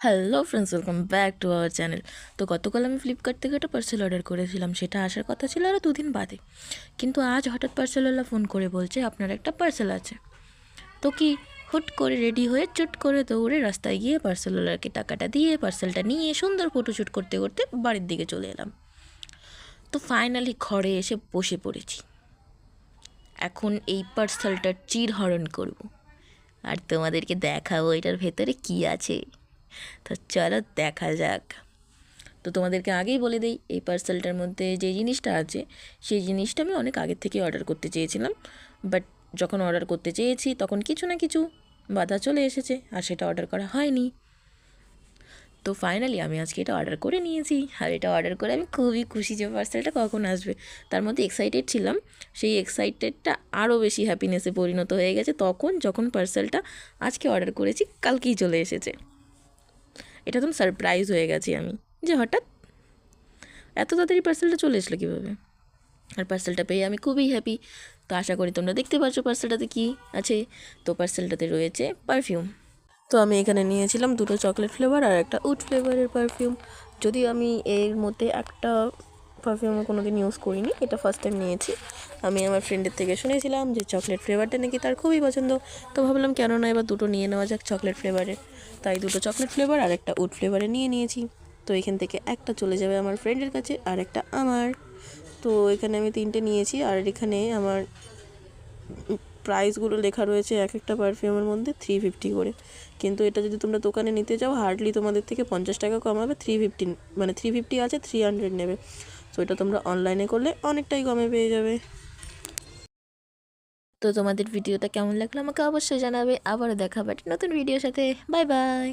Hello friends, welcome back to our channel. তো গতকাল আমি ফ্লিপকার্ট থেকে একটা পার্সেল অর্ডার করেছিলাম, সেটা আসার কথা ছিল আরও 2 দিন বাদে। কিন্তু আজ হঠাৎ পার্সেলওয়ালা ফোন করে বলছে আপনার একটা পার্সেল আছে। তো কি হুট করে রেডি হয়ে চুট করে দৌড়ে রাস্তায় গিয়ে পার্সেলওয়ালাকে টাকাটা দিয়ে পার্সেলটা নিয়ে সুন্দর ফটোশ্যুট করতে করতে বাড়ির দিকে চলে এলাম। তো ফাইনালি ঘরে এসে বসে পড়েছি। এখন এই পার্সেলটার চিরহরণ করব আর তোমাদেরকে দেখাবো এটার ভেতরে কী আছে। তো চলো দেখা যাক। তো তোমাদেরকে আগেই বলে দিই, এই পার্সেলটার মধ্যে যে জিনিসটা আছে সেই জিনিসটা আমি অনেক আগের থেকেই অর্ডার করতে চেয়েছিলাম, বাট যখন অর্ডার করতে চেয়েছি তখন কিছু না কিছু বাধা চলে এসেছে আর সেটা অর্ডার করা হয়নি। তো ফাইনালি আমি আজকে এটা অর্ডার করে নিয়েছি, আর এটা অর্ডার করে আমি খুবই খুশি যে পার্সেলটা কখন আসবে। তার মধ্যে এক্সাইটেড ছিলাম, সেই এক্সাইটেডটা আরও বেশি হ্যাপিনেসে পরিণত হয়ে গেছে যখন পার্সেলটা আজকে অর্ডার করেছি কালকেই চলে এসেছে। এটা তো সারপ্রাইজ হয়ে গেছি আমি, যে হঠাৎ এত তাড়াতাড়ি পার্সেলটা চলে আসলো কীভাবে। আর পার্সেলটা পেয়ে আমি খুবই হ্যাপি। তো আশা করি তোমরা দেখতে পাচ্ছ পার্সেলটাতে কী আছে। তো পার্সেলটাতে রয়েছে পারফিউম। তো আমি এখানে নিয়েছিলাম 2টো চকলেট ফ্লেভার আর একটা উড ফ্লেভারের পারফিউম। যদিও আমি এর মধ্যে একটা পারফিউমও কোনো দিন ইউজ করিনি, এটা ফার্স্ট টাইম নিয়েছি। আমি আমার ফ্রেন্ডের থেকে শুনেছিলাম যে চকলেট ফ্লেভারটা নাকি তার খুবই পছন্দ। তো ভাবলাম কেন না এবার 2টো নিয়ে নেওয়া যাক চকলেট ফ্লেভারের। তাই 2টো চকলেট ফ্লেভার আর একটা উড ফ্লেভারে নিয়ে নিয়েছি। তো এখান থেকে একটা চলে যাবে আমার ফ্রেন্ডের কাছে আর একটা আমার। তো এখানে আমি 3টে নিয়েছি, আর এখানে আমার প্রাইসগুলো লেখা রয়েছে এক একটা পারফিউমের মধ্যে 350 করে। কিন্তু এটা যদি তোমরা দোকানে নিতে যাও হার্ডলি তোমাদের থেকে 50 টাকা কমাবে। 350 মানে 350 আছে, 300 নেবে। তো এটা তোমরা অনলাইনে করলে অনেকটাই কমে পেয়ে যাবে। তো তোমাদের ভিডিওটা কেমন লাগলো আমাকে অবশ্যই জানাবে। আবারও দেখা হবে নতুন ভিডিওর সাথে। Bye bye.